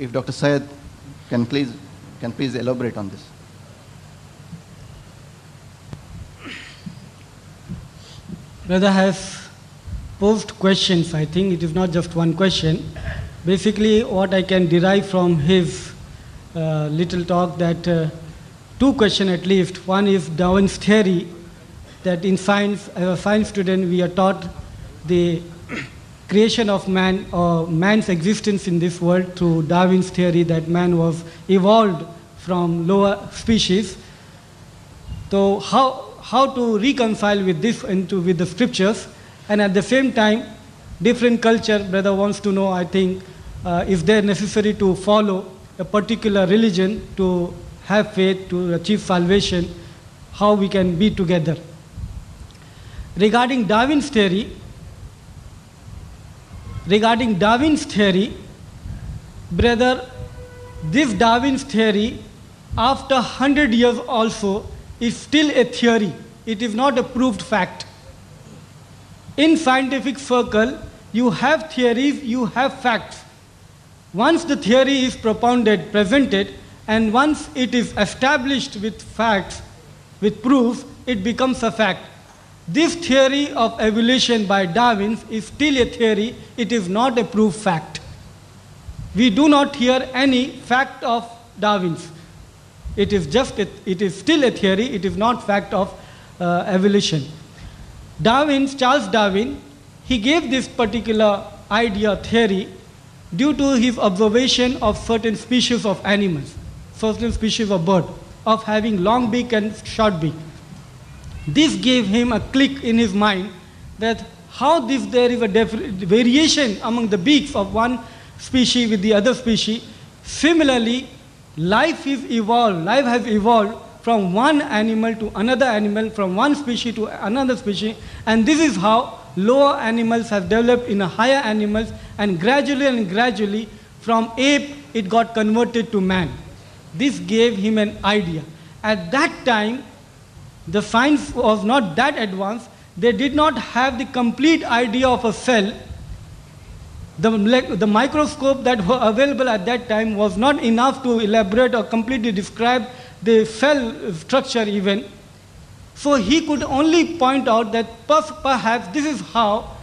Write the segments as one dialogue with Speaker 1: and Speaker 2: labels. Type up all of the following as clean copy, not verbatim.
Speaker 1: if Dr. Syed can please elaborate on this.
Speaker 2: Brother has posed questions. I think it is not just one question. Basically, what I can derive from his little talk, that two questions at least. One is Darwin's theory, that in science, as a science student, we are taught the creation of man or man's existence in this world through Darwin's theory that man was evolved from lower species. So how to reconcile with this with the scriptures, and at the same time, different culture, brother wants to know, I think, if they're necessary to follow a particular religion to have faith, to achieve salvation, how we can be together. Regarding Darwin's theory, brother, this Darwin's theory, after 100 years also, is still a theory. It is not a proved fact. In scientific circle, you have theories, you have facts. Once the theory is propounded, presented, and once it is established with facts, with proof, it becomes a fact. This theory of evolution by Darwin is still a theory, it is not a proved fact. We do not hear any fact of Darwin's. It is still a theory, it is not fact of evolution. Charles Darwin, he gave this particular idea, theory, due to his observation of certain species of animals, certain species of bird, of having long beak and short beak. This gave him a click in his mind that how there is a variation among the beaks of one species with the other species. Similarly, life has evolved from one animal to another animal, from one species to another species, and this is how lower animals have developed in higher animals, and gradually from ape it got converted to man. This gave him an idea. At that time, the science was not that advanced. They did not have the complete idea of a cell. The microscope that was available at that time was not enough to elaborate or completely describe the cell structure even. So he could only point out that perhaps this is how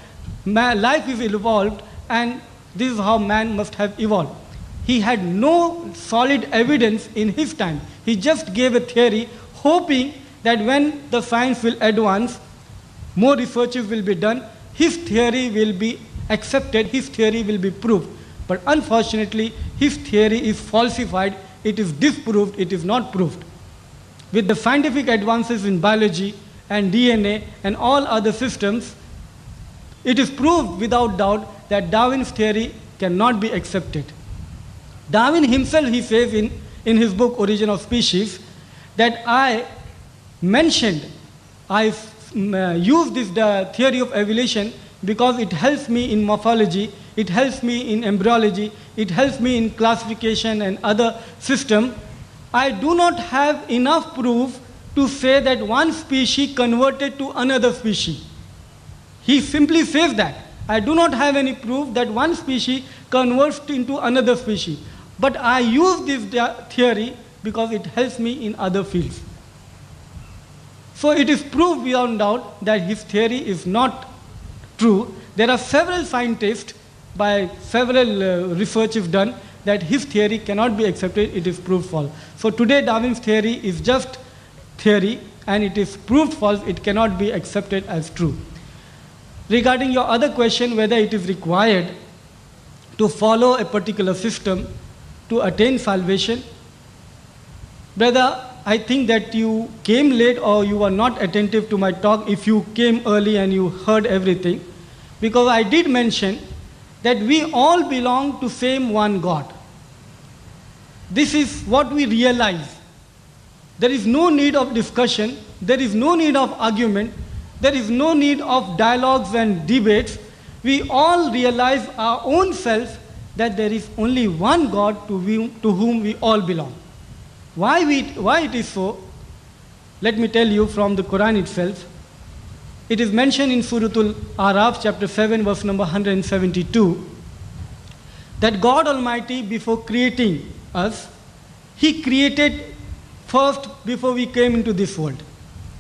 Speaker 2: life is evolved, and this is how man must have evolved. He had no solid evidence in his time. He just gave a theory, hoping that when the science will advance, more researches will be done, his theory will be accepted, his theory will be proved. But unfortunately, his theory is falsified, it is disproved, it is not proved. With the scientific advances in biology and DNA and all other systems, it is proved without doubt that Darwin's theory cannot be accepted. Darwin himself, he says in his book Origin of Species, that I use this theory of evolution because it helps me in morphology, it helps me in embryology, it helps me in classification and other system. I do not have enough proof to say that one species converted to another species. He simply says that. I do not have any proof that one species converts into another species. But I use this theory because it helps me in other fields. So it is proved beyond doubt that his theory is not true. There are several scientists, by several researches done, that his theory cannot be accepted, it is proved false. So today Darwin's theory is just theory, and it is proved false, it cannot be accepted as true. Regarding your other question, whether it is required to follow a particular system to attain salvation, brother, I think that you came late or you were not attentive to my talk if you came early and you heard everything, because I did mention that we all belong to same one God. This is what we realize. There is no need of discussion, there is no need of argument, there is no need of dialogues and debates. We all realize our own self that there is only one God to whom we all belong. Why it is so? Let me tell you from the Quran itself. It is mentioned in Surah Al-Araf, chapter 7, verse number 172. that God Almighty, before creating us, He created first before we came into this world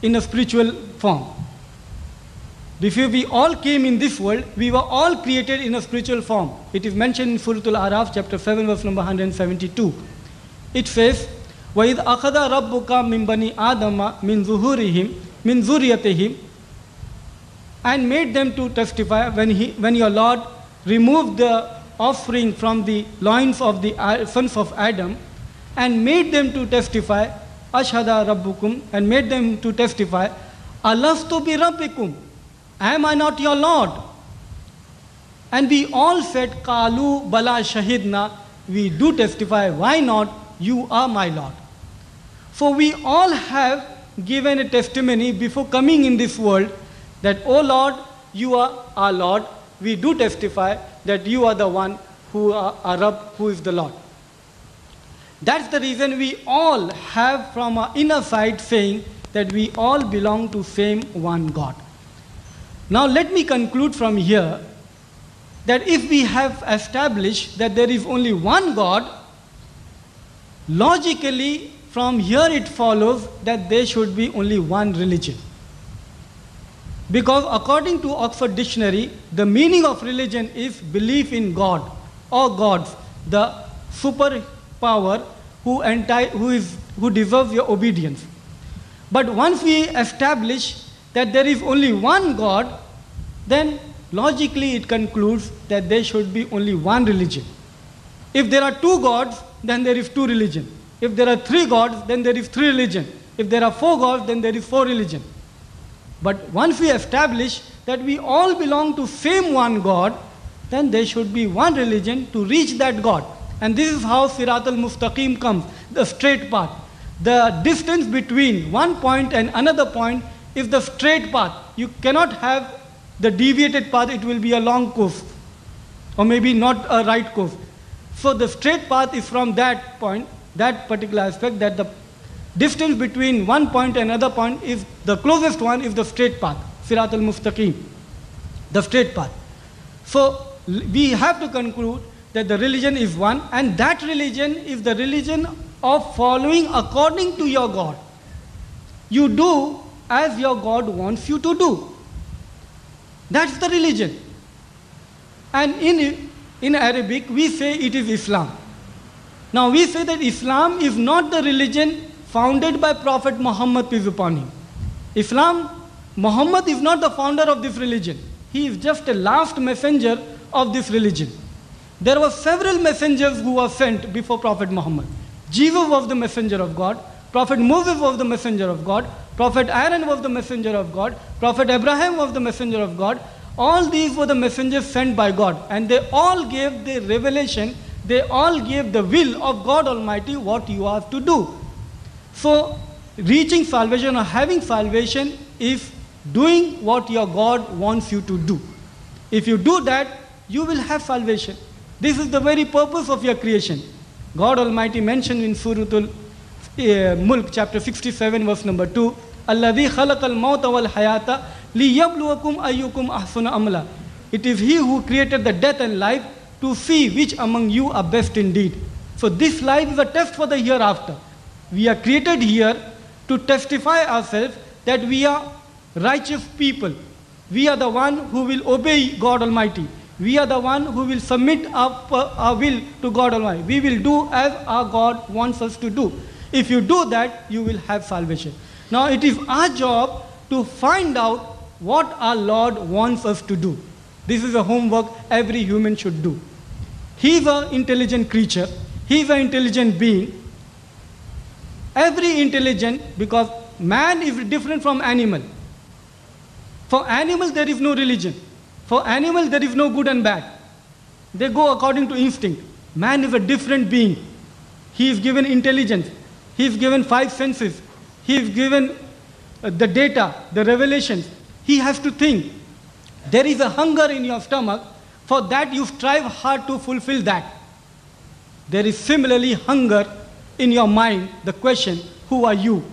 Speaker 2: in a spiritual form. Before we all came in this world, we were all created in a spiritual form. It is mentioned in Surah Al-Araf, chapter 7, verse number 172. It says, وَإِذْ أَخَذَ رَبُّكَ مِنْ بَنِي آدَمَ مِنْ ظُهُورِهِمْ مِنْ ذُرِّيَّتِهِمْ, and made them to testify when your Lord removed the offspring from the loins of the sons of Adam, and made them to testify, Ashhada Rabbukum, and made them to testify, Alastu bi Rabbikum, am I not your Lord? And we all said, Kalu Bala Shahidna, we do testify, why not? You are my Lord. So we all have given a testimony before coming in this world that, O Lord, you are our Lord. We do testify that you are the one who are our Rabb, who is the Lord. That's the reason we all have from our inner side saying that we all belong to same one God. Now let me conclude from here that if we have established that there is only one God, logically from here it follows that there should be only one religion. Because according to Oxford Dictionary, the meaning of religion is belief in God or gods, the superpower who deserves your obedience. But once we establish that there is only one God, then logically it concludes that there should be only one religion. If there are two gods, then there is two religions. If there are three gods, then there is three religions. If there are four gods, then there is four religions. But once we establish that we all belong to same one God, then there should be one religion to reach that God. And this is how Sirat al-Mustaqim comes, the straight path. The distance between one point and another point is the straight path. You cannot have the deviated path, it will be a long course, or maybe not a right course. So the straight path is from that point, that particular aspect, that the distance between one point and another point is the closest one is the straight path, Sirat al-Mustaqim, the straight path. So we have to conclude that the religion is one, and that religion is the religion of following according to your God. You do as your God wants you to do. That's the religion. And in Arabic, we say it is Islam. Now we say that Islam is not the religion founded by Prophet Muhammad, peace upon him. Muhammad is not the founder of this religion. He is just a last messenger of this religion. There were several messengers who were sent before Prophet Muhammad. Jesus was the messenger of God. Prophet Moses was the messenger of God. Prophet Aaron was the messenger of God. Prophet Abraham was the messenger of God. All these were the messengers sent by God. And they all gave the revelation, they all gave the will of God Almighty what you have to do. So reaching salvation or having salvation is doing what your God wants you to do. If you do that, you will have salvation. This is the very purpose of your creation. God Almighty mentioned in Surah Al-Mulk, chapter 67, verse number 2, الَّذِي خَلَقَ الْمَوْتَ وَالْحَيَاةَ لِيَبْلُوَكُمْ أَيُّكُمْ أَحْسَنُ عَمَلًا. It is He who created the death and life to see which among you are best indeed. So this life is a test for the hereafter. We are created here to testify ourselves that we are righteous people. We are the one who will obey God Almighty. We are the one who will submit our will to God Almighty. We will do as our God wants us to do. If you do that, you will have salvation. Now it is our job to find out what our Lord wants us to do. This is a homework every human should do. He is an intelligent creature. He is an intelligent being. Every intelligent, because man is different from animal. For animals there is no religion. For animals there is no good and bad. They go according to instinct. Man is a different being. He is given intelligence. He is given 5 senses. He is given the data, the revelations. He has to think. There is a hunger in your stomach. For that you strive hard to fulfill that. There is similarly hunger in your mind. The question, who are you?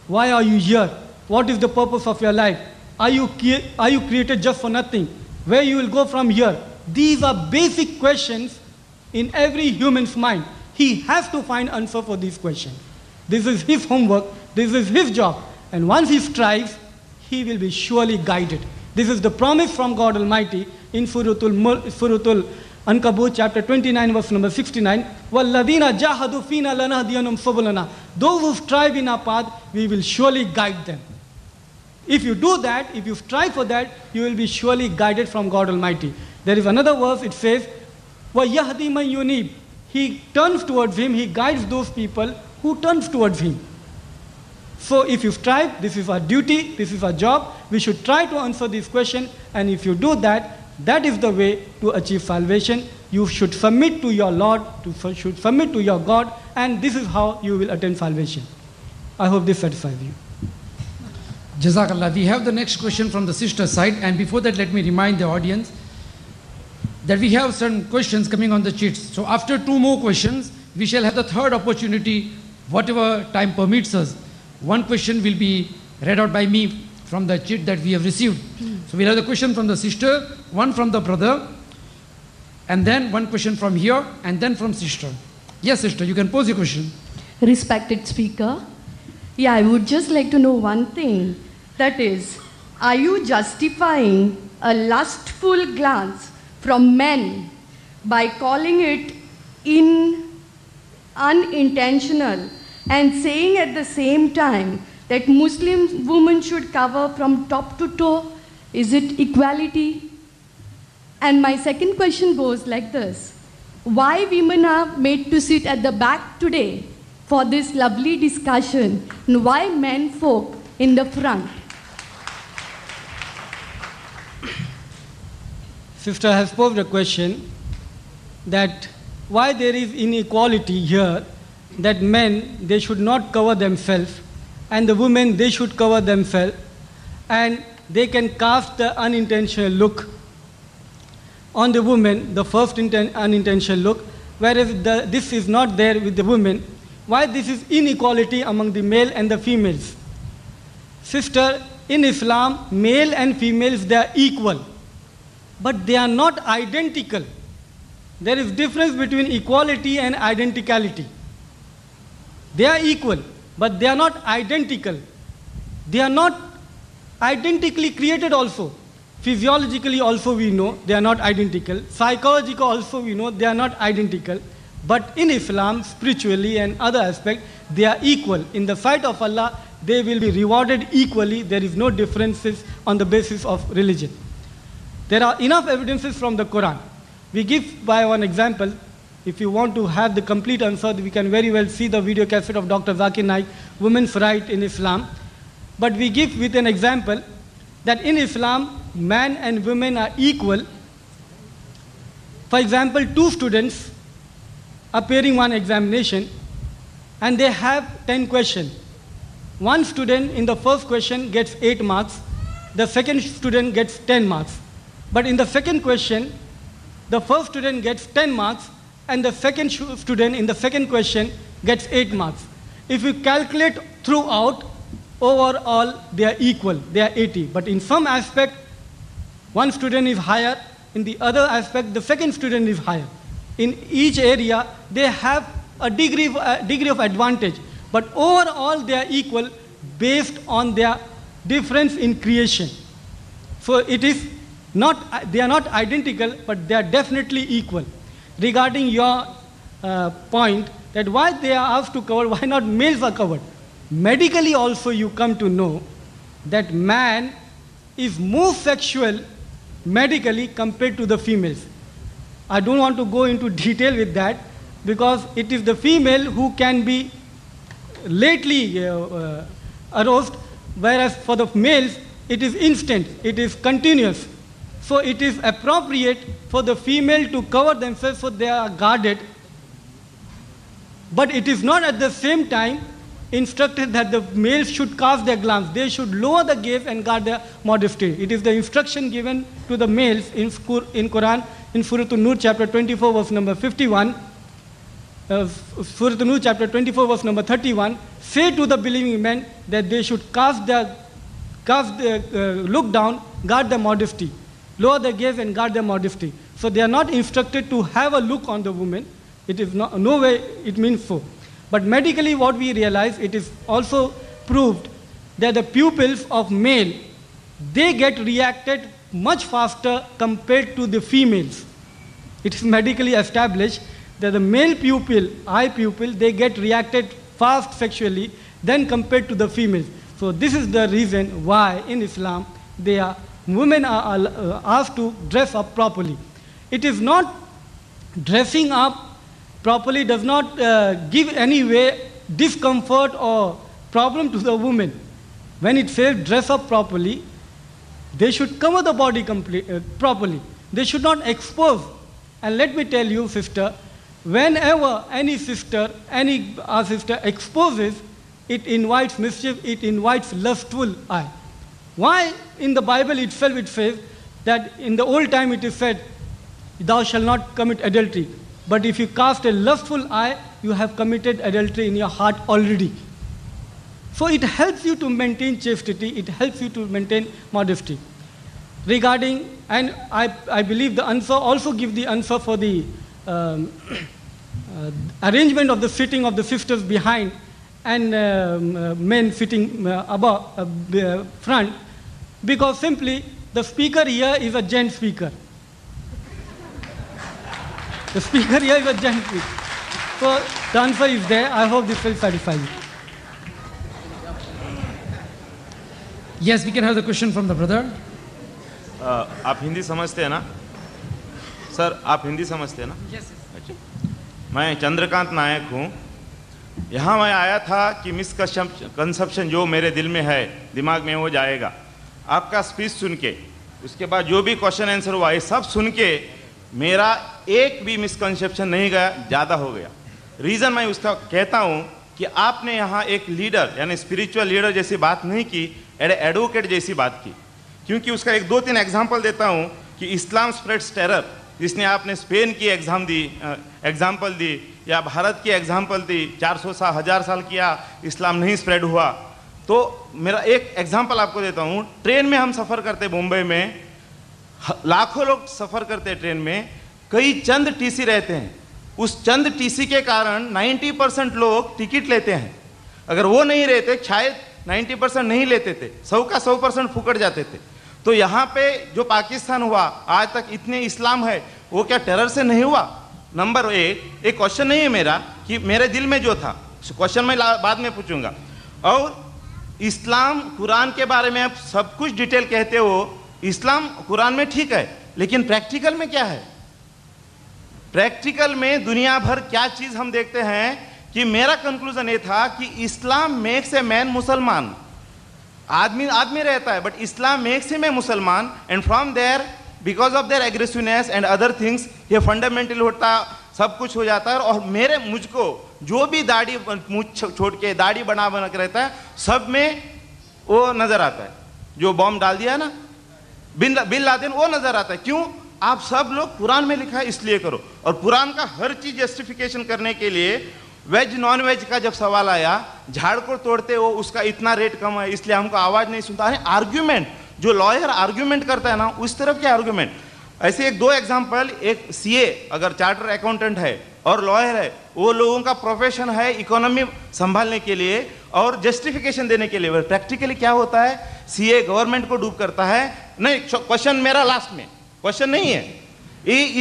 Speaker 2: Why are you here? What is the purpose of your life? Are you created just for nothing? Where you will go from here? These are basic questions in every human's mind. He has to find answer for these questions. This is his homework, this is his job. And once he strives, he will be surely guided. This is the promise from God Almighty in Suratul Ankabut, chapter 29, verse number 69. وَالَّذِينَ جَاهَدُوا فِينَا لَنَهْدِيَنَّهُمْ سُبُلَنَا. Those who strive in our path, we will surely guide them. If you do that, if you strive for that, you will be surely guided from God Almighty. There is another verse, it says, وَيَهْدِي مَنْ يُنِيبُ. He turns towards him, he guides those people who turns towards him. So if you strive, this is our duty, this is our job, we should try to answer this question, and if you do that, that is the way to achieve salvation. You should submit to your Lord, should submit to your God, and this is how you will attain salvation. I hope this satisfies you.
Speaker 3: Jazakallah. We have the next question from the sister side, and before that let me remind the audience that we have some questions coming on the sheets. So after 2 more questions, we shall have the third opportunity, whatever time permits us. One question will be read out by me from the sheet that we have received. So we'll have the question from the sister, one from the brother, and then one question from here, and then from sister. Yes, sister, you can pose your question.
Speaker 4: Respected speaker, yeah, I would just like to know one thing. That is, are you justifying a lustful glance from men by calling it unintentional and saying at the same time that Muslim women should cover from top to toe? Is it equality? And my second question goes like this. Why women are made to sit at the back today for this lovely discussion, and why men folk in the front?
Speaker 2: Sister has posed a question that why there is inequality here, that men, they should not cover themselves, and the women, they should cover themselves, and they can cast the unintentional look on the woman, the first unintentional look, whereas this is not there with the women. Why this is inequality among the male and the females? Sister, in Islam, male and females, they are equal, but they are not identical. There is difference between equality and identicality. They are equal, but they are not identical. They are not identically created also. Physiologically also we know they are not identical. Psychologically also we know they are not identical. But in Islam, spiritually and other aspects, they are equal. In the sight of Allah, they will be rewarded equally. There is no differences on the basis of religion. There are enough evidences from the Quran. We give by one example. If you want to have the complete answer, we can very well see the video cassette of Dr. Zakir Naik, Women's Right in Islam. But we give with an example that in Islam, man and women are equal. For example, 2 students appearing one examination, and they have 10 questions. One student in the first question gets 8 marks, the second student gets 10 marks. But in the second question, the first student gets 10 marks, and the second student in the second question gets 8 marks. If you calculate throughout, overall they are equal, they are 80. But in some aspect, one student is higher, in the other aspect, the second student is higher. In each area, they have a degree of advantage. But overall, they are equal based on their difference in creation. So it is not, they are not identical, but they are definitely equal. Regarding your point that why they are asked to cover, why not males are covered? Medically also you come to know that man is more sexual medically compared to the females. I don't want to go into detail with that because it is the female who can be lately aroused, whereas for the males it is instant, it is continuous. So it is appropriate for the female to cover themselves so they are guarded, but it is not at the same time instructed that the males should cast their glance. They should lower the gaze and guard their modesty. It is the instruction given to the males in Quran, in Surah An-Nur chapter 24 verse number 51, Surah An-Nur chapter 24 verse number 31, say to the believing men that they should look down, guard their modesty, lower their gaze and guard their modesty. So they are not instructed to have a look on the woman. It is no way it means so. But medically what we realize, it is also proved that the pupils of male, they get reacted much faster compared to the females. It is medically established that the male pupil, eye pupil, they get reacted fast sexually than compared to the females. So this is the reason why in Islam women are asked to dress up properly. It is not dressing up properly does not give any way discomfort or problem to the woman. When it says dress up properly, they should cover the body properly. They should not expose. And let me tell you, sister, whenever any sister exposes, it invites mischief, it invites lustful eye. Why in the Bible itself it says that in the old time it is said, thou shalt not commit adultery. But if you cast a lustful eye, you have committed adultery in your heart already. So it helps you to maintain chastity, it helps you to maintain modesty. Regarding, and I believe the answer also give the answer for the arrangement of the sitting of the sisters behind and men sitting above, front, because simply the speaker here is a gent speaker. The speaker here is a gent speaker. So the answer is there. I hope this will satisfy you.
Speaker 3: Yes, we can have the question from the brother.
Speaker 5: आप हिंदी समझते हैं ना sir? आप हिंदी समझते हैं ना?
Speaker 3: Yes.
Speaker 5: अच्छा, मैं चंद्रकांत नायक हूँ। यहाँ मैं आया था कि मिसकंसेप्शन जो मेरे दिल में है, दिमाग में, वो जाएगा। आपका स्पीच सुन के, उसके बाद जो भी क्वेश्चन आंसर हुआ, ये सब सुन के मेरा एक भी मिसकंसेप्शन नहीं गया, ज़्यादा हो गया। रीज़न मैं उसका कहता हूँ कि आपने यहाँ एक लीडर यानी स्पिरिचुअल लीडर जैसी बात नहीं की, एडवोकेट जैसी बात की। क्योंकि उसका एक दो तीन एग्जाम्पल देता हूँ कि इस्लाम स्प्रेड्स टेरर, जिसने आपने स्पेन की एग्जाम्पल दी या भारत की एग्जाम्पल दी, 400 साल 1000 साल किया इस्लाम नहीं स्प्रेड हुआ। तो मेरा एक एग्जाम्पल आपको देता हूँ। ट्रेन में हम सफ़र करते, मुंबई में लाखों लोग सफ़र करते ट्रेन में, कई चंद टीसी रहते हैं। उस चंद टीसी के कारण 90% लोग टिकट लेते हैं। अगर वो नहीं रहते शायद 90% नहीं लेते थे, 100 का 100% फुकट जाते थे। तो यहाँ पे जो पाकिस्तान हुआ आज तक, इतने इस्लाम है, वो क्या टेरर से नहीं हुआ? नंबर एक क्वेश्चन नहीं है मेरा कि मेरे दिल में जो था, क्वेश्चन मैं बाद में पूछूंगा। और इस्लाम कुरान के बारे में आप सब कुछ डिटेल कहते हो, इस्लाम कुरान में ठीक है, लेकिन प्रैक्टिकल में क्या है? प्रैक्टिकल में दुनिया भर क्या चीज हम देखते हैं कि मेरा कंक्लूजन ये था कि इस्लाम मेक्स ए मैन मुसलमान। आदमी रहता है, but Islam makes him a मुसलमान, and from their because of their aggressiveness and other things ये फंडामेंटल होता, सब कुछ हो जाता है। और मुझको जो भी दाढ़ी मुझ छोड़ के दाढ़ी बना के रहता है, सब में वो नजर आता है। जो बॉम्ब डाल दिया ना बिन लादेन, वो नजर आता है। क्यों? आप सब लोग कुरान में लिखा है इसलिए करो। और कुरान का हर चीज जस्टिफिकेशन करने के लिए वेज नॉन वेज का जब सवाल आया, झाड़ को तोड़ते हो उसका इतना रेट कम है इसलिए हमको आवाज नहीं सुनता। अरे आर्ग्यूमेंट, जो लॉयर आर्ग्यूमेंट करता है ना, उस तरफ क्या आर्ग्यूमेंट। ऐसे एक दो एग्जांपल, एक सीए अगर चार्टर अकाउंटेंट है और लॉयर है, वो लोगों का प्रोफेशन है इकोनॉमी संभालने के लिए और जस्टिफिकेशन देने के लिए। प्रैक्टिकली क्या होता है, सीए गवर्नमेंट को डूब करता है। नहीं, क्वेश्चन मेरा लास्ट में क्वेश्चन नहीं है।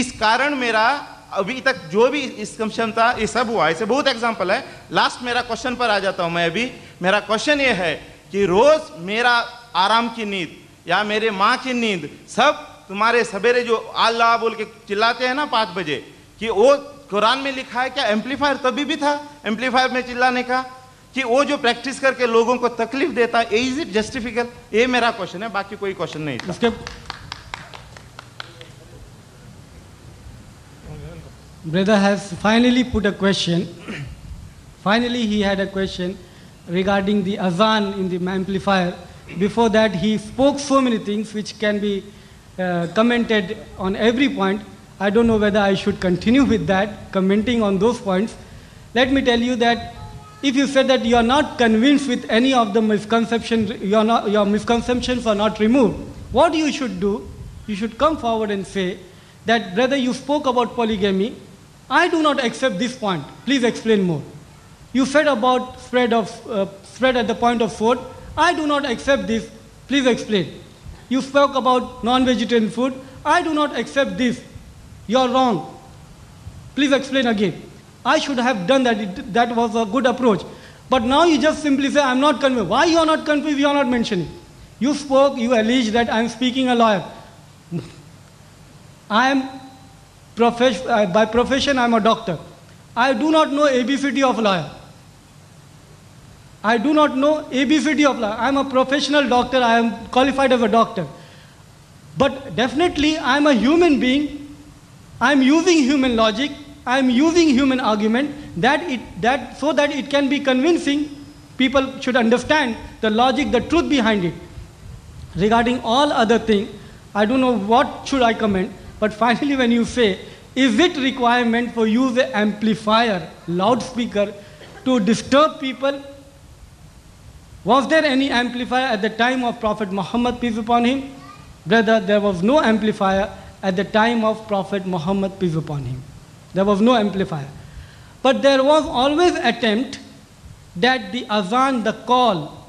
Speaker 5: इस कारण मेरा अभी तक जो भी क्षमता ये सब हुआ, ऐसे बहुत एग्जांपल है। लास्ट मेरा क्वेश्चन पर आ जाता हूं मैं। अभी मेरा क्वेश्चन ये है कि रोज मेरा आराम की नींद या मेरे माँ की नींद, सब तुम्हारे सवेरे जो अल्लाह बोल के चिल्लाते हैं ना 5 बजे, कि वो कुरान में लिखा है क्या? एम्पलीफायर तभी भी था, एम्पलीफायर में चिल्लाने का, कि वो जो प्रैक्टिस करके लोगों को तकलीफ देता है, इज इट जस्टिफिकल? ये मेरा क्वेश्चन है, बाकी कोई क्वेश्चन नहीं था।
Speaker 2: Brother has finally put a question. Finally, he had a question regarding the azan in the amplifier. Before that, he spoke so many things which can be commented on every point. I don't know whether I should continue with that, commenting on those points. Let me tell you that if you said that you are not convinced with any of the misconceptions, your misconceptions are not removed, what you should do, you should come forward and say that, brother, you spoke about polygamy. I do not accept this point. Please explain more. You said about spread at the point of sword. I do not accept this. Please explain. You spoke about non-vegetarian food. I do not accept this. You are wrong. Please explain again. I should have done that. That was a good approach. But now you just simply say, I'm not convinced. Why you are not convinced? You are not mentioning. You spoke, you alleged that I am speaking a lawyer. I am, by profession, I am a doctor. I do not know ABCD of lawyer. I do not know ABCD of lawyer. I am a professional doctor. I am qualified as a doctor. But definitely, I am a human being. I am using human logic. I am using human argument so that it can be convincing. People should understand the logic, the truth behind it. Regarding all other things, I don't know what should I comment, but finally when you say, is it requirement for use an amplifier, loudspeaker, to disturb people? Was there any amplifier at the time of Prophet Muhammad, peace upon him? Brother, there was no amplifier at the time of Prophet Muhammad, peace upon him. There was no amplifier. But there was always attempt that the azan, the call,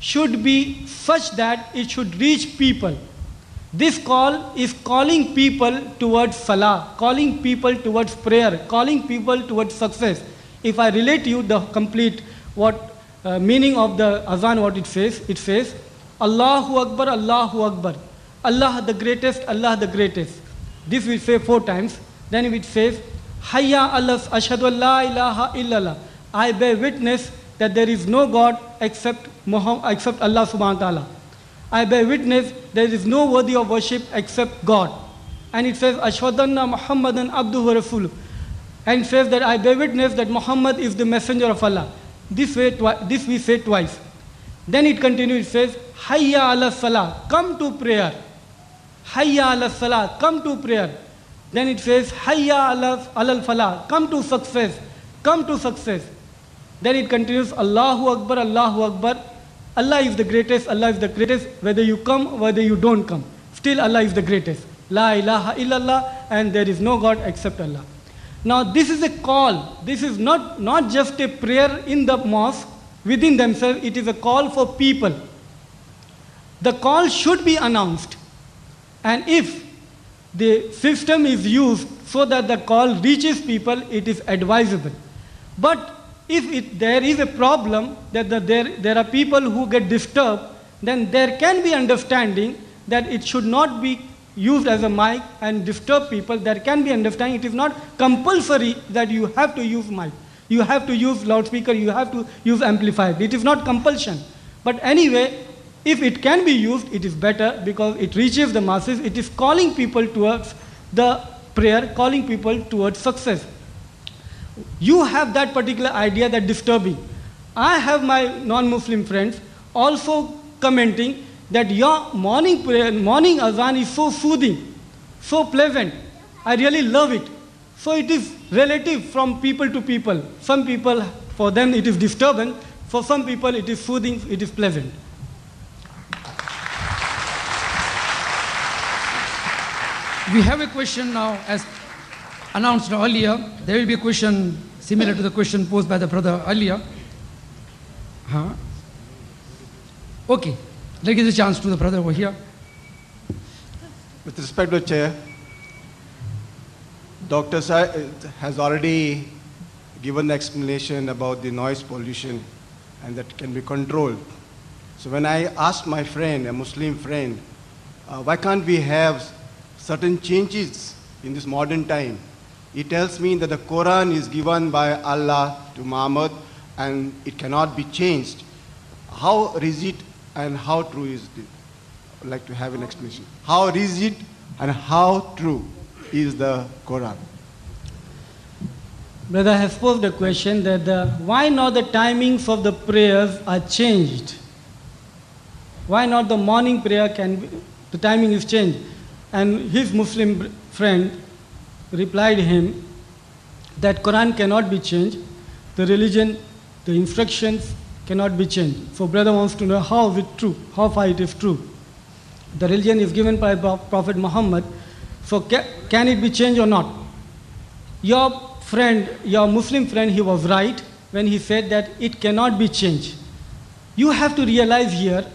Speaker 2: should be such that it should reach people. This call is calling people towards salah, calling people towards prayer, calling people towards success. If I relate to you the complete meaning of the azan, what it says, Allahu Akbar, Allahu Akbar, Allah the greatest, Allah the greatest. This we say 4 times. Then it says, Hayya Allah, ashhadu an la ilaha illallah. I bear witness that there is no God except Allah subhanahu wa ta'ala. I bear witness there is no worthy of worship except God. And it says, ashhadu anna Muhammadan abduhu wa rasuluh. And it says that I bear witness that Muhammad is the messenger of Allah. This we say twice. Then it continues, it says, Hayya ala salah, come to prayer. Hayya ala salah, come to prayer. Then it says, Hayya ala falah, come to success, come to success. Then it continues, Allahu Akbar, Allahu Akbar. Allah is the greatest, Allah is the greatest, whether you come, whether you don't come. Still Allah is the greatest. La ilaha illallah, and there is no God except Allah. Now this is a call. This is not just a prayer in the mosque within themselves, it is a call for people. The call should be announced. And if the system is used so that the call reaches people, it is advisable. But if there is a problem that there are people who get disturbed, then there can be understanding that it should not be used as a mic and disturb people. There can be understanding. It is not compulsory that you have to use mic. You have to use loudspeaker, you have to use amplifier. It is not compulsion. But anyway, if it can be used, it is better because it reaches the masses. It is calling people towards the prayer, calling people towards success. You have that particular idea that disturbing. I have my non-Muslim friends also commenting that your morning prayer, morning azan is so soothing, so pleasant. I really love it. So it is relative from people to people. Some people, for them it is disturbing. For some people it is soothing, it is pleasant.
Speaker 3: We have a question now, as announced earlier. There will be a question similar to the question posed by the brother earlier. Okay, let's give a chance to the brother over here.
Speaker 6: With respect to the chair, Dr. has already given the explanation about the noise pollution and that can be controlled. So when I asked my friend, a Muslim friend, why can't we have certain changes in this modern time? He tells me that the Quran is given by Allah to Muhammad and it cannot be changed. How rigid and how true is it? I'd like to have an explanation. How rigid and how true is the Quran?
Speaker 2: Brother has posed a question that why not the timings of the prayers are changed? Why not the morning prayer the timing is changed? And his Muslim friend replied him that Quran cannot be changed, the religion, the instructions cannot be changed. So brother wants to know how is it true, how far it is true. The religion is given by Prophet Muhammad So can it be changed or not? Your friend, your Muslim friend, he was right when he said that it cannot be changed. You have to realize here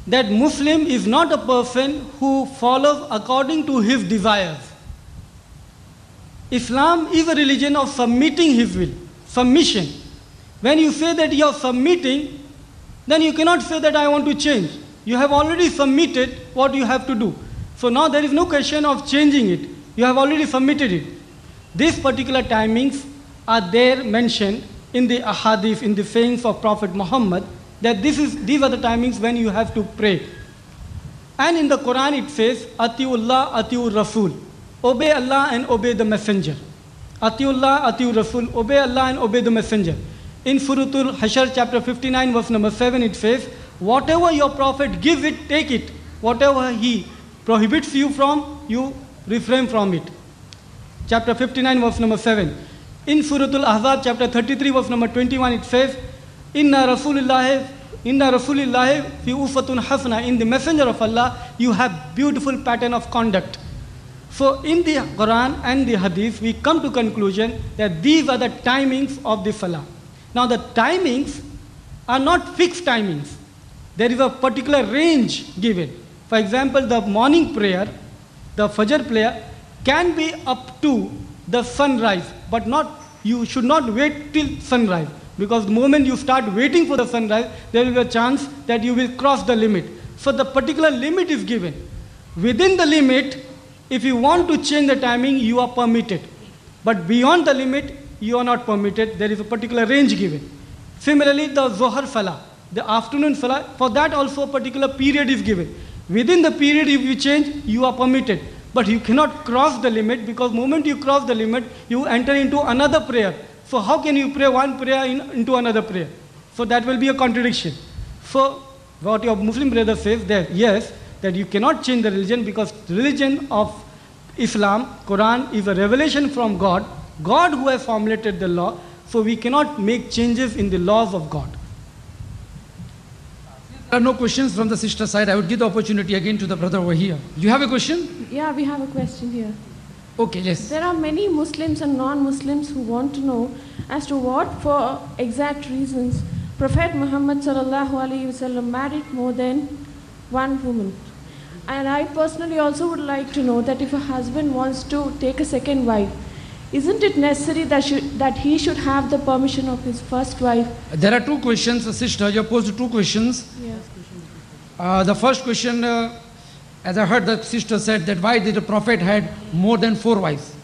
Speaker 2: that Muslim is not a person who follows according to his desires. Islam is a religion of submitting his will, submission. When you say that you are submitting, then you cannot say that I want to change. You have already submitted what you have to do. So now there is no question of changing it. You have already submitted it. These particular timings are there mentioned in the ahadith, in the sayings of Prophet Muhammad, that these are the timings when you have to pray. And in the Quran it says, Atiullah, Atiur Rasul. Obey Allah and obey the messenger. Atiullah, Atiur Rasul. Obey Allah and obey the messenger. In Suratul Hashr chapter 59 verse number 7 it says, whatever your prophet gives it, take it. Whatever he prohibits you from, you refrain from it. Chapter 59 verse number 7. In Suratul Ahzab chapter 33 verse number 21 it says, Inna Rasulillahi fi ufatun hasana. In the messenger of Allah, you have beautiful pattern of conduct. So in the Quran and the Hadith, we come to conclusion that these are the timings of the Salah. Now the timings are not fixed timings. There is a particular range given. For example, the morning prayer, the Fajr prayer, can be up to the sunrise, but you should not wait till sunrise, because the moment you start waiting for the sunrise, there will be a chance that you will cross the limit. So the particular limit is given. Within the limit, if you want to change the timing, you are permitted. But beyond the limit, you are not permitted. There is a particular range given. Similarly, the Zohar Salah, the afternoon Salah, for that also a particular period is given. Within the period, if you change, you are permitted. But you cannot cross the limit, because the moment you cross the limit, you enter into another prayer. So how can you pray one prayer into another prayer? So that will be a contradiction. So what your Muslim brother says that yes, that you cannot change the religion, because the religion of Islam, Quran, is a revelation from God, God who has formulated the law, so we cannot make changes in the laws of God.
Speaker 3: There are no questions from the sister side. I would give the opportunity again to the brother over here. Do you have a question?
Speaker 7: Yeah, we have a question here.
Speaker 3: Okay, yes.
Speaker 7: There are many Muslims and non-Muslims who want to know as to what, for exact reasons, Prophet Muhammad sallallahu alaihi wasallam married more than one woman. And I personally also would like to know that if a husband wants to take a second wife, isn't it necessary that he should have the permission of his first wife?
Speaker 3: There are two questions, sister. You posed two questions.
Speaker 7: Yes.
Speaker 3: The first question, as I heard the sister said, that why did the Prophet had more than 4 wives?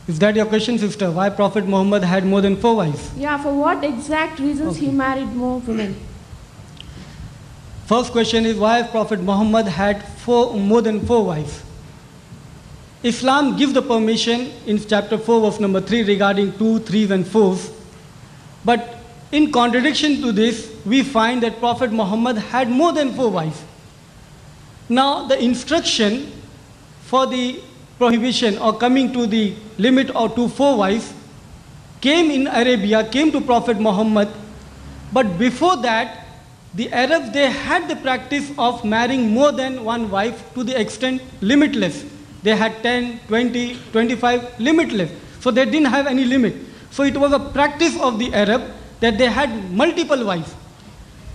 Speaker 2: Is that your question, sister? Why Prophet Muhammad had more than 4 wives?
Speaker 7: Yeah, for what exact reasons he married more women?
Speaker 2: First question is why Prophet Muhammad had more than 4 wives. Islam gives the permission in chapter 4 verse number 3 regarding 2, 3s and 4s. But in contradiction to this, we find that Prophet Muhammad had more than 4 wives. Now the instruction for the prohibition or coming to the limit of to 4 wives came in Arabia, came to Prophet Muhammad. But before that, the Arabs, they had the practice of marrying more than one wife to the extent limitless. They had 10, 20, 25, limitless. So they didn't have any limit. So it was a practice of the Arab that they had multiple wives.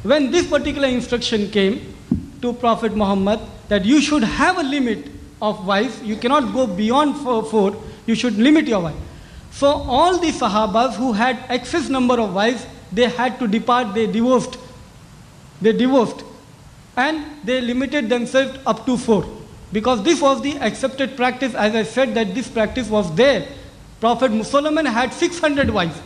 Speaker 2: When this particular instruction came to Prophet Muhammad that you should have a limit of wives, you cannot go beyond 4, you should limit your wife. So all the Sahabas who had excess number of wives, they had to depart, they divorced. And they limited themselves up to 4. Because this was the accepted practice, as I said that this practice was there. Prophet Solomon had 600 wives,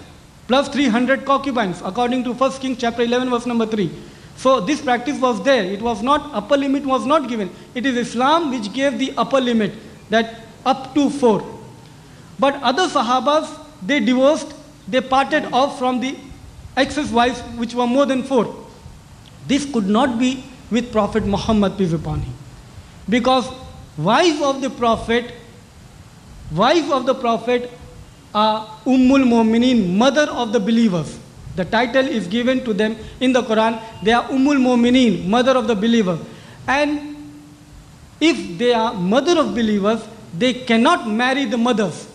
Speaker 2: plus 300 concubines, according to 1 Kings chapter 11 verse number 3. So this practice was there. It was not, upper limit was not given. It is Islam which gave the upper limit, that up to 4. But other Sahabas, they divorced, they parted off from the excess wives which were more than 4. This could not be with Prophet Muhammad, peace upon him. Because wives of the Prophet are Ummul Mu'mineen, mother of the believers. The title is given to them in the Quran. They are Ummul Mu'mineen, mother of the believer. And if they are mother of believers, they cannot marry the mothers.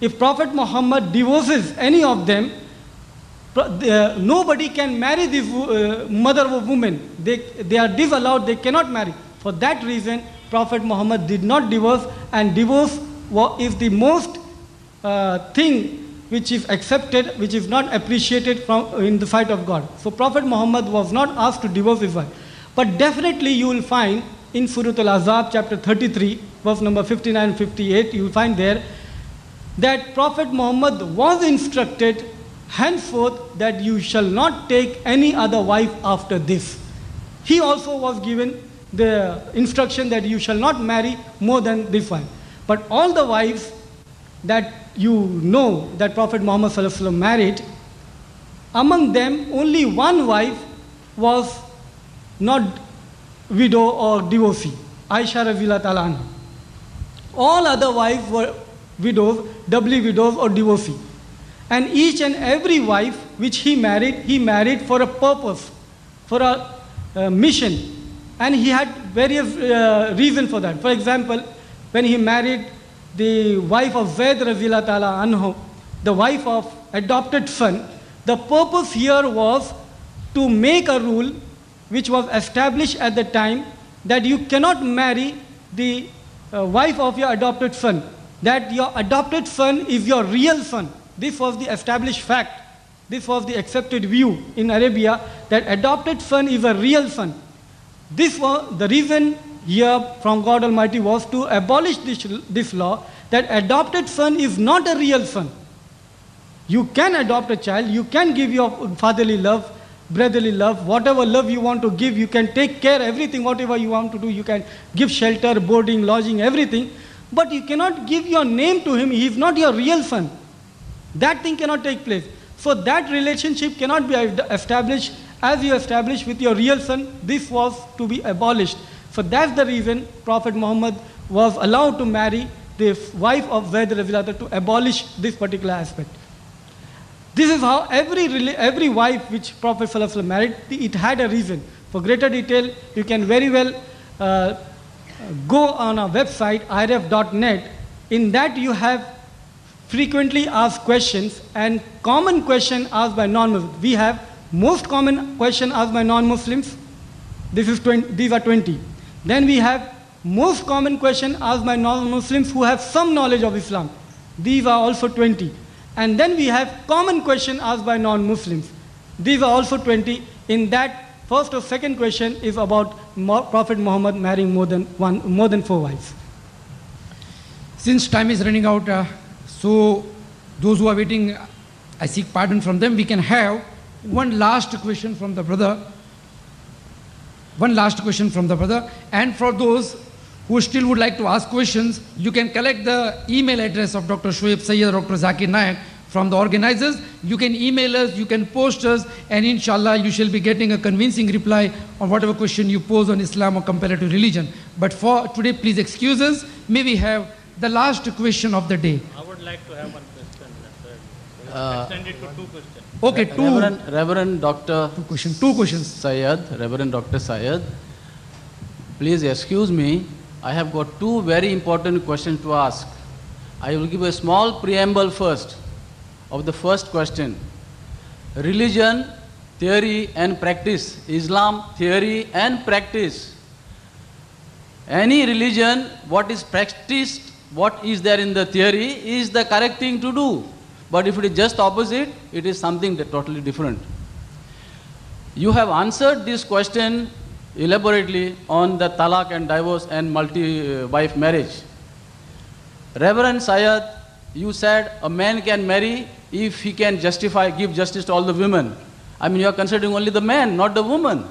Speaker 2: If Prophet Muhammad divorces any of them, nobody can marry this mother of women. They are disallowed, they cannot marry. For that reason, Prophet Muhammad did not divorce, and divorce is the most thing which is accepted, which is not appreciated in the sight of God. So Prophet Muhammad was not asked to divorce his wife. But definitely you will find in Surah Al-Ahzab chapter 33, verse number 59 and 58, you will find there that Prophet Muhammad was instructed henceforth that you shall not take any other wife after this. He also was given the instruction that you shall not marry more than this one. But all the wives that you know that Prophet Muhammad sallallahu alaihi wasallam married, among them only one wife was not widow or divorcee, Aisha radhiyallahu ta'ala anha. All other wives were widows, doubly widows or divorcee. And each and every wife which he married for a purpose, for a mission. And he had various reasons for that. For example, when he married the wife of Zayd radhiyallahu ta'ala anhu, the wife of adopted son, the purpose here was to make a rule which was established at the time that you cannot marry the wife of your adopted son, that your adopted son is your real son. This was the established fact. This was the accepted view in Arabia, that adopted son is a real son. This was the reason here from God Almighty was to abolish this law, that adopted son is not a real son. You can adopt a child, you can give your fatherly love, brotherly love, whatever love you want to give, you can take care, everything, whatever you want to do, you can give shelter, boarding, lodging, everything, but you cannot give your name to him, he is not your real son. That thing cannot take place. So that relationship cannot be established as you establish with your real son. This was to be abolished. So that's the reason Prophet Muhammad was allowed to marry the wife of Zayd radhiyallahu anhu, to abolish this particular aspect. This is how every wife which Prophet sallallahu alaihi wasallam married, it had a reason. For greater detail, you can very well go on our website, irf.net. In that you have frequently asked questions and common question asked by non-Muslims. We have most common question asked by non-Muslims. These are 20. Then we have most common question asked by non-Muslims who have some knowledge of Islam. These are also 20. And then we have common question asked by non-Muslims. These are also 20. In that, first or second question is about Prophet Muhammad marrying more than 4 wives.
Speaker 3: Since time is running out, so those who are waiting, I seek pardon from them. We can have one last question from the brother. And for those who still would like to ask questions, you can collect the email address of Dr. Shoaib Sayyed or Dr. Zakir Naik from the organizers. You can email us, you can post us, and inshallah you shall be getting a convincing reply on whatever question you pose on Islam or comparative religion. But for today, please excuse us. May we have the last question of the day.
Speaker 8: I would like to have one question. Extend it to 2 questions.
Speaker 3: Okay,
Speaker 9: Reverend Dr.
Speaker 3: Two questions.
Speaker 9: Syed, Reverend Dr. Syed, please excuse me. I have got 2 very important questions to ask. I will give a small preamble first of the first question. Religion, theory and practice. Islam, theory and practice. Any religion, what is practiced, what is there in the theory is the correct thing to do. But if it is just opposite, it is something totally different. You have answered this question elaborately on the talaq and divorce and multi-wife marriage. Reverend Syed, you said a man can marry if he can give justice to all the women. I mean, you are considering only the man, not the woman.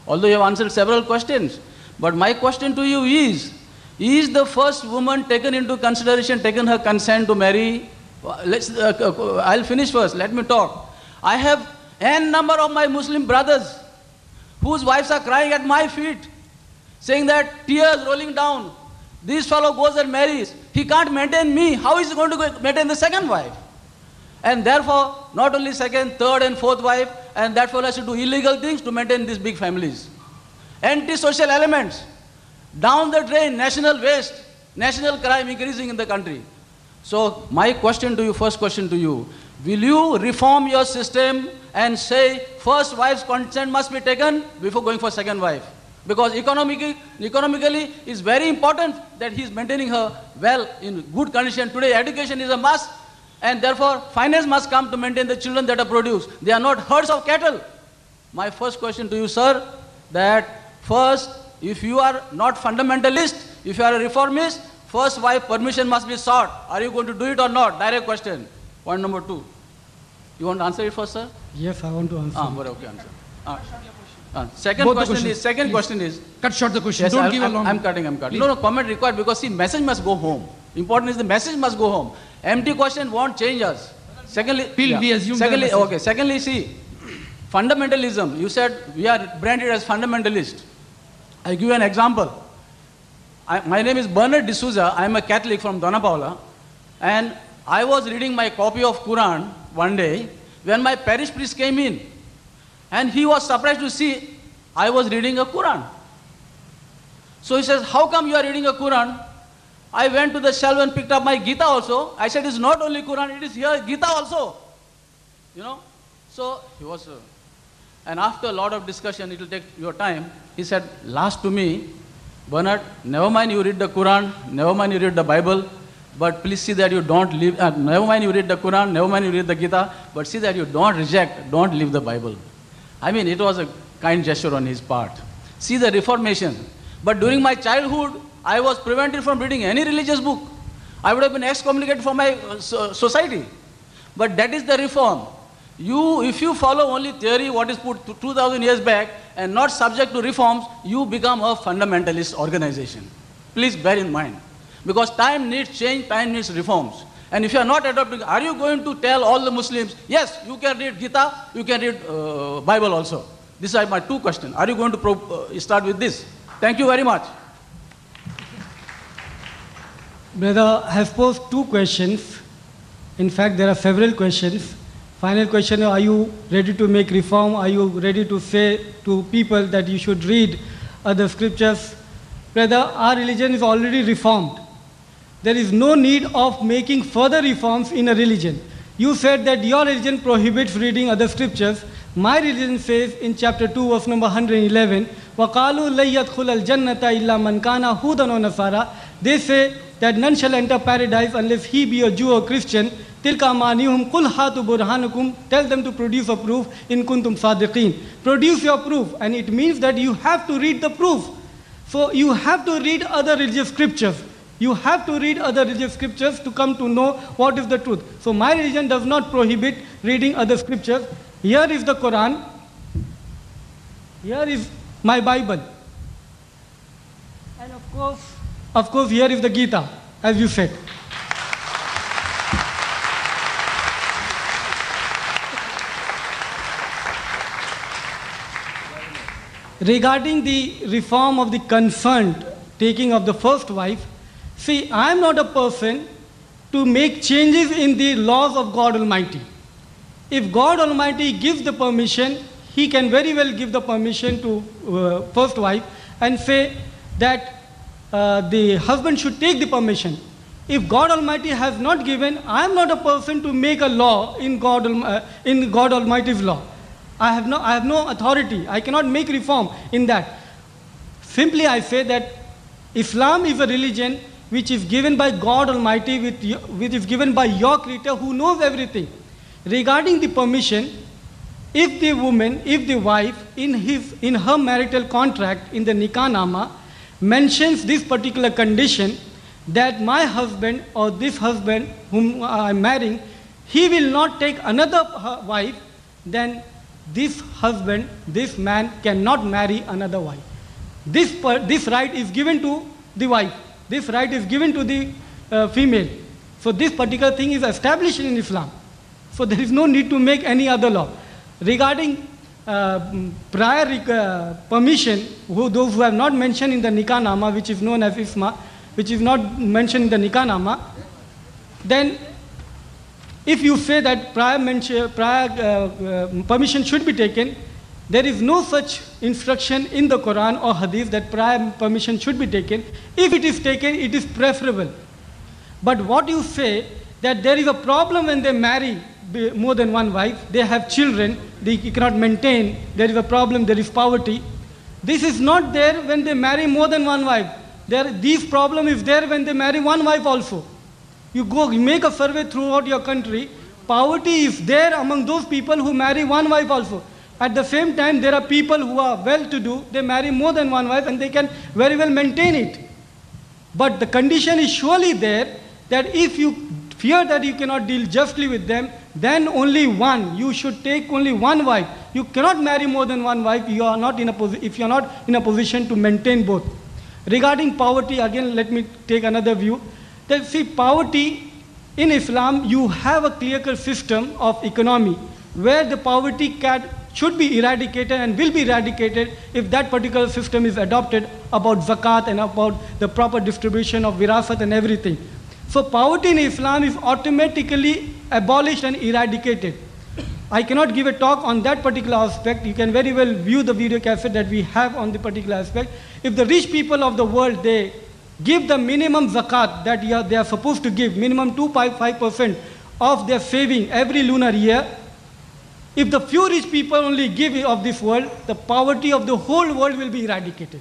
Speaker 9: Although you have answered several questions. But my question to you is the first woman taken into consideration, taken her consent to marry? I'll finish first, let me talk. I have n number of my Muslim brothers whose wives are crying at my feet, saying that tears rolling down. This fellow goes and marries. He can't maintain me. How is he going to maintain the second wife? And therefore, not only second, third and fourth wife, and that fellow has to do illegal things to maintain these big families. Anti-social elements, down the drain, national waste, national crime increasing in the country. So my question to you, first question to you, will you reform your system and say first wife's consent must be taken before going for second wife? Because economically it's very important that he is maintaining her well in good condition. Today education is a must, and therefore finance must come to maintain the children that are produced. They are not herds of cattle. My first question to you, sir, that first, if you are not fundamentalist, if you are a reformist, first wife permission must be sought. Are you going to do it or not? Direct question. Point number 2. You want to answer it first, sir?
Speaker 2: Yes, I want to answer.
Speaker 9: Okay, answer. Second question is.
Speaker 3: Cut short the question.
Speaker 9: Yes,
Speaker 3: Don't give a long.
Speaker 9: I'm cutting.
Speaker 3: Please.
Speaker 9: No, comment required because see, message must go home. Important is the message must go home. Empty question won't change us. Secondly,
Speaker 3: we assume.
Speaker 9: Secondly, see, fundamentalism. You said we are branded as fundamentalist. I give you an example. My name is Bernard D'Souza. I am a Catholic from Dona Paula, and I was reading my copy of Quran one day when my parish priest came in, and he was surprised to see I was reading a Quran. So he says, "How come you are reading a Quran?" I went to the shelf and picked up my Gita also. I said, "It's not only Quran, it is here Gita also." You know. So he was, and after a lot of discussion, it will take your time. He said, last to me, "Bernard, never mind you read the Quran, never mind you read the Bible, but please see that you don't leave, never mind you read the Quran, never mind you read the Gita, but see that you don't reject, don't leave the Bible." I mean, it was a kind gesture on his part. See the reformation. But during my childhood, I was prevented from reading any religious book. I would have been excommunicated from my society. But that is the reform. If you follow only theory, what is put 2000 years back, and not subject to reforms, you become a fundamentalist organization. Please bear in mind. Because time needs change, time needs reforms. And if you are not adopting, are you going to tell all the Muslims, yes, you can read Gita, you can read Bible also? These are my 2 questions. Are you going to start with this? Thank you very much.
Speaker 2: Brother has posed 2 questions. In fact, there are several questions. Final question, are you ready to make reform? Are you ready to say to people that you should read other scriptures? Brother, our religion is already reformed. There is no need of making further reforms in a religion. You said that your religion prohibits reading other scriptures. My religion says in chapter 2, verse number 111, وَقَالُوا لَن يَدْخُلَ الْجَنَّةَ إِلَّا مَنْ كَانَ هُودًا وَنَصَارَى. They say that none shall enter paradise unless he be a Jew or Christian. تِلْكَ أَمَانِيُّهُمْ قُلْ هَاتُوا بُرْهَانَكُمْ. Tell them to produce a proof in kuntum sadiqeen. Produce your proof, and it means that you have to read the proof. So you have to read other religious scriptures. You have to read other religious scriptures to come to know what is the truth. So my religion does not prohibit reading other scriptures. Here is the Quran. Here is my Bible. And of course, here is the Gita, as you said. Regarding the reform of the consent taking of the first wife, see, I am not a person to make changes in the laws of God Almighty. If God Almighty gives the permission, He can very well give the permission to first wife and say that the husband should take the permission. If God Almighty has not given, I am not a person to make a law in God Almighty's law. I have no authority. I cannot make reform in that. Simply I say that Islam is a religion which is given by God Almighty, which is given by your Creator who knows everything. Regarding the permission, if the woman, if the wife, in her marital contract, in the Nikah Nama, mentions this particular condition, that my husband or this husband whom I am marrying, he will not take another wife, then this husband, this man cannot marry another wife. This right is given to the wife. This right is given to the female. So this particular thing is established in Islam. So there is no need to make any other law. Regarding prior permission, those who have not mentioned in the Nikah Nama, which is known as Isma, which is not mentioned in the Nikah Nama, then if you say that prior permission should be taken, there is no such instruction in the Quran or Hadith that prior permission should be taken. If it is taken, it is preferable. But what you say, that there is a problem when they marry more than one wife, they have children, they cannot maintain, there is a problem, there is poverty. This is not there when they marry more than one wife. This problem is there when they marry one wife also. You make a survey throughout your country, poverty is there among those people who marry one wife also. At the same time, there are people who are well-to-do, they marry more than one wife and they can very well maintain it. But the condition is surely there that if you fear that you cannot deal justly with them, then only one. You should take only one wife. You cannot marry more than one wife if you are not in a position to maintain both. Regarding poverty, again, let me take another view. That see, poverty in Islam, you have a clear-cut system of economy where the poverty should be eradicated and will be eradicated if that particular system is adopted about zakat and about the proper distribution of wirasat and everything. So poverty in Islam is automatically abolished and eradicated. I cannot give a talk on that particular aspect. You can very well view the video cassette that we have on the particular aspect. If the rich people of the world, they give the minimum zakat that they are supposed to give, minimum 2.5% of their saving every lunar year, if the few rich people only give of this world, the poverty of the whole world will be eradicated.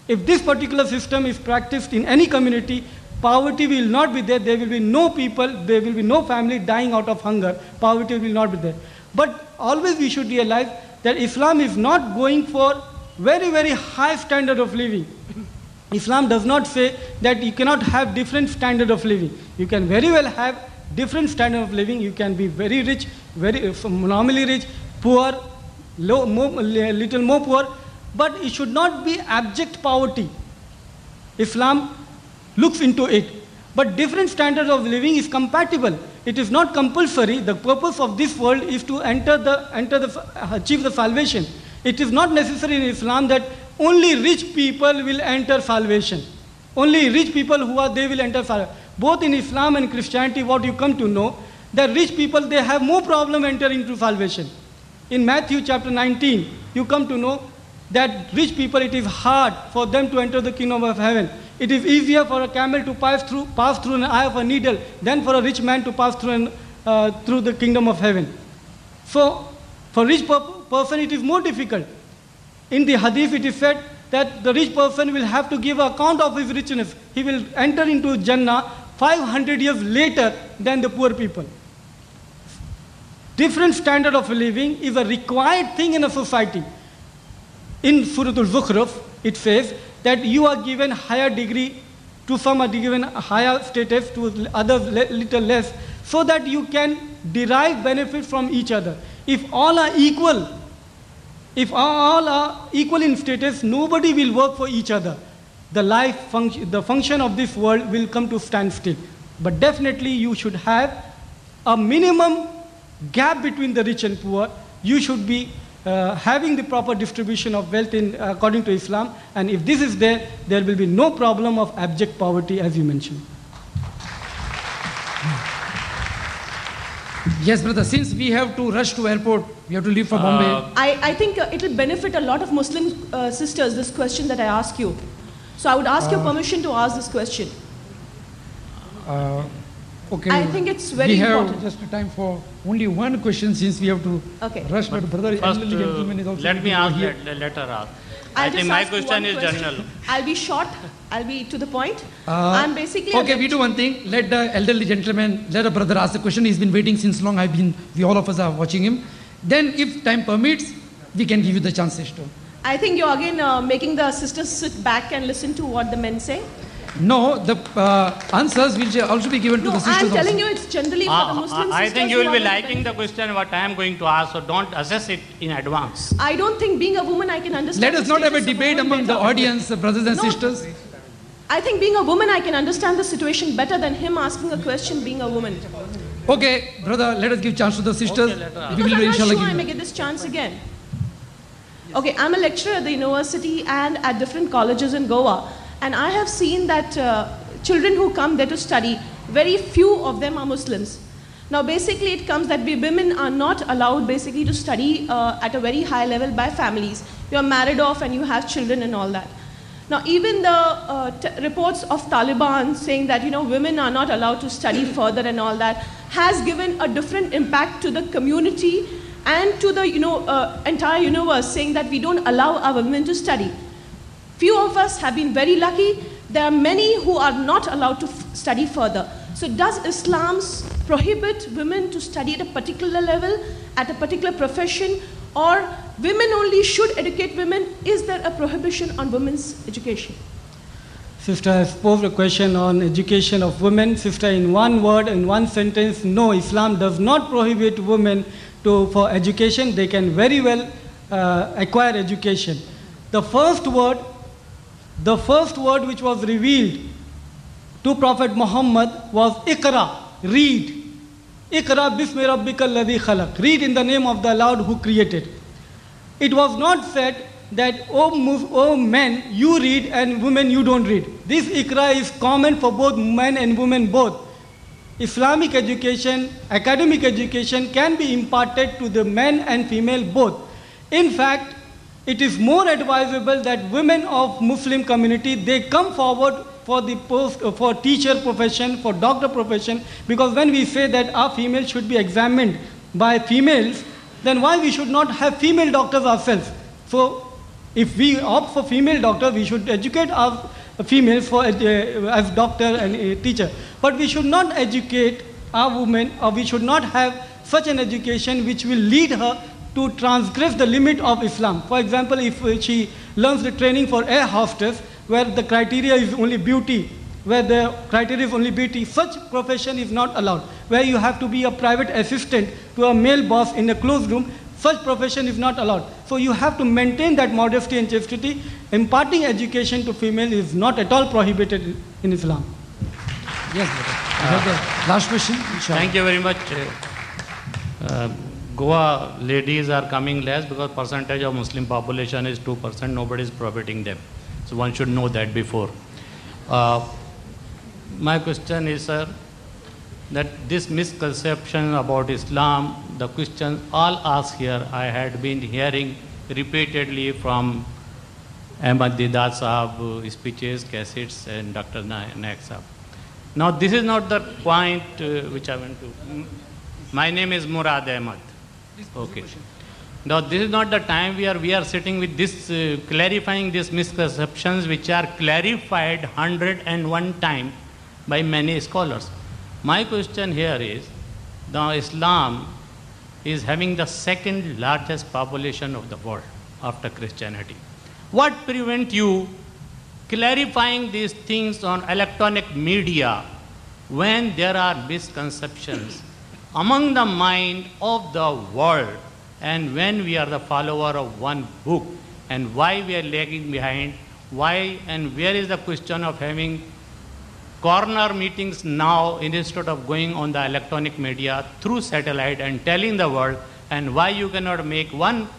Speaker 2: If this particular system is practiced in any community, poverty will not be there. There will be no people, there will be no family dying out of hunger. Poverty will not be there. But always we should realize that Islam is not going for very, very high standard of living. Islam does not say that you cannot have different standard of living. You can very well have different standard of living. You can be very rich, very normally rich, poor, little more poor, but it should not be abject poverty. Islam looks into it. But different standards of living is compatible. It is not compulsory. The purpose of this world is to achieve the salvation. It is not necessary in Islam that only rich people will enter salvation. Only rich people they will enter salvation. Both in Islam and Christianity, what you come to know, that rich people, they have more problem entering into salvation. In Matthew chapter 19, you come to know that rich people, it is hard for them to enter the kingdom of heaven. It is easier for a camel to pass through an eye of a needle than for a rich man to pass through the kingdom of heaven. So, for a rich person, it is more difficult. In the hadith, it is said that the rich person will have to give account of his richness. He will enter into Jannah 500 years later than the poor people. Different standard of living is a required thing in a society. In Surah Al-Zukhruf, it says that you are given higher degree, to some are given higher status, to others little less, so that you can derive benefit from each other. If all are equal, in status, nobody will work for each other. The function of this world will come to standstill. But definitely you should have a minimum gap between the rich and poor. You should be having the proper distribution of wealth according to Islam. And if this is there, there will be no problem of abject poverty, as you mentioned.
Speaker 3: Yes, brother, since we have to rush to airport, we have to leave for Bombay.
Speaker 10: I think it will benefit a lot of Muslim sisters, this question that I ask you. So I would ask your permission to ask this question.
Speaker 3: Okay.
Speaker 10: I think it's very important.
Speaker 3: We have just time for only one question since we have to rush. But brother,
Speaker 8: first,
Speaker 3: gentleman is also
Speaker 8: let me ask that, let her ask. I think my question is general.
Speaker 10: I'll be short. I'll be to the point. I'm basically...
Speaker 3: Okay, we do one thing. Let the elderly gentleman, let the brother ask the question. He's been waiting since long. We all of us are watching him. Then if time permits, we can give you the chance, sister.
Speaker 10: I think you're again making the sisters sit back and listen to what the men say.
Speaker 3: No, the answers will also be given to the sisters.
Speaker 10: I'm telling you, it's generally for the Muslim sisters.
Speaker 8: I think you will be liking the question what I am going to ask, so don't assess it in advance.
Speaker 10: I don't think being a woman I can understand.
Speaker 3: Let us not have a debate among the audience, brothers and sisters.
Speaker 10: I think being a woman I can understand the situation better than him asking a question being a woman.
Speaker 3: Okay, brother, let us give chance to the sisters.
Speaker 10: Okay, I'm not sure I may get this chance again. Okay, I'm a lecturer at the university and at different colleges in Goa. And I have seen that children who come there to study, very few of them are Muslims. Now basically it comes that we women are not allowed basically to study at a very high level by families. You are married off and you have children and all that. Now even the reports of Taliban saying that women are not allowed to study further and all that has given a different impact to the community and to the entire universe, saying that we don't allow our women to study. Few of us have been very lucky. There are many who are not allowed to study further. So does Islam prohibit women to study at a particular level, at a particular profession, or women only should educate women? Is there a prohibition on women's education?
Speaker 2: Sister has posed a question on education of women. Sister, in one word, in one sentence, no, Islam does not prohibit women for education. They can very well acquire education. The first word which was revealed to Prophet Muhammad was Iqra, read. Iqra bismi rabbika alladhi khalaq. Read in the name of the Lord who created. It was not said that, oh men, you read, and women, you don't read. This Iqra is common for both men and women both. Islamic education, academic education can be imparted to the men and female both. In fact, it is more advisable that women of Muslim community, they come forward for the post, for teacher profession, for doctor profession, because when we say that our females should be examined by females, then why we should not have female doctors ourselves? So if we opt for female doctor, we should educate our females as doctor and teacher. But we should not educate our women, or we should not have such an education which will lead her to transgress the limit of Islam. For example, if she learns the training for air hostess, where the criteria is only beauty, such profession is not allowed. Where you have to be a private assistant to a male boss in a closed room, such profession is not allowed. So you have to maintain that modesty and chastity. Imparting education to female is not at all prohibited in Islam.
Speaker 3: Yes, brother. Last question.
Speaker 8: Thank you very much. Goa ladies are coming less because percentage of Muslim population is 2%. Nobody is prohibiting them. So one should know that before. My question is, sir, that this misconception about Islam, the questions all asked here, I had been hearing repeatedly from Ahmad Didat Sahab, speeches, cassettes, and Dr. Naik Sahab. Now, this is not the point which I want to. My name is Murad Ahmad. Okay. Now, this is not the time we are sitting with this, clarifying these misconceptions which are clarified 101 times by many scholars. My question here is, now Islam is having the second largest population of the world after Christianity. What prevents you clarifying these things on electronic media when there are misconceptions among the mind of the world, and when we are the follower of one book, and why we are lagging behind, why and where is the question of having corner meetings now instead of going on the electronic media through satellite and telling the world, and why you cannot make one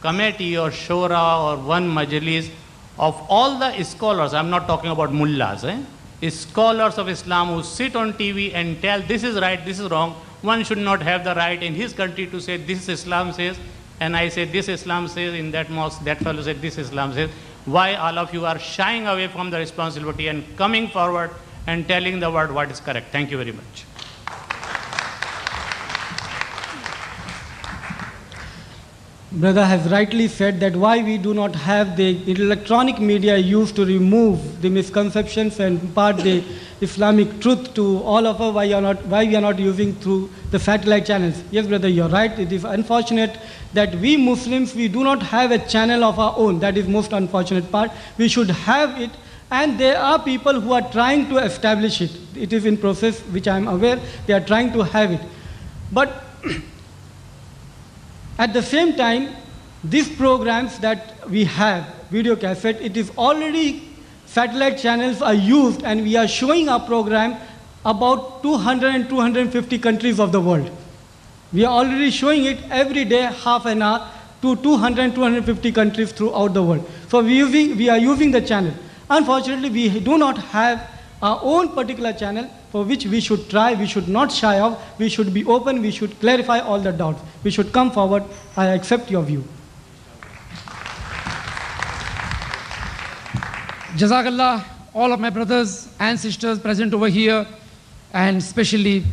Speaker 8: committee or shura or one majlis of all the scholars, I'm not talking about mullahs, scholars of Islam who sit on TV and tell this is right, this is wrong. One should not have the right in his country to say this Islam says, and I say this Islam says, in that mosque that fellow said this Islam says. Why all of you are shying away from the responsibility and coming forward and telling the world what is correct? Thank you very much.
Speaker 2: Brother has rightly said that why we do not have the electronic media used to remove the misconceptions and impart the Islamic truth to all of us, why we are not using through the satellite channels. Yes, brother, you're right. It is unfortunate that we Muslims, we do not have a channel of our own. That is most unfortunate part. We should have it, and there are people who are trying to establish it. It is in process, which I am aware. They are trying to have it. But at the same time, these programs that we have, video cassette, it is already, satellite channels are used, and we are showing our program about 200 and 250 countries of the world. We are already showing it every day, half an hour, to 200 and 250 countries throughout the world. So we are using the channel. Unfortunately, we do not have our own particular channel. for which we should try, we should not shy off, we should be open, we should clarify all the doubts. We should come forward. I accept your view.
Speaker 3: Jazakallah, all of my brothers and sisters present over here, and especially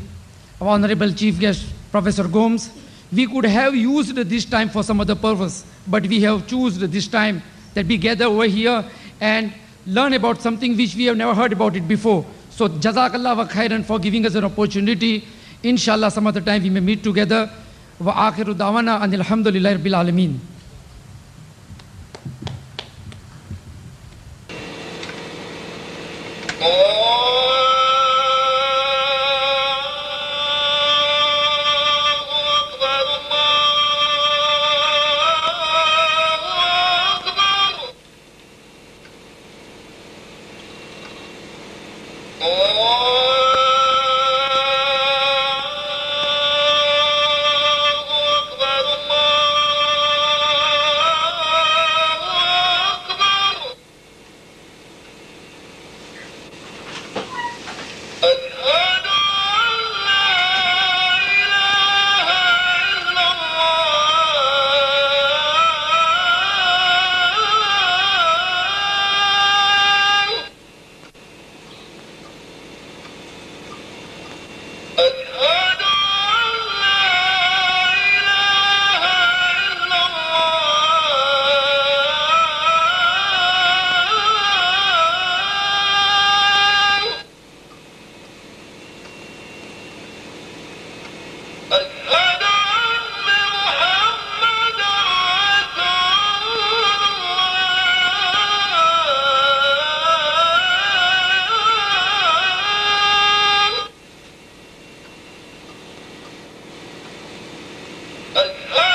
Speaker 3: our Honorable Chief Guest, Professor Gomes. We could have used this time for some other purpose, but we have chosen this time that we gather over here and learn about something which we have never heard about it before. So Jazakallah wa khairan for giving us an opportunity. Inshallah, some other time we may meet together. Wa akhiru dawana anil hamdulillahi rabbil alameen.
Speaker 11: أشهد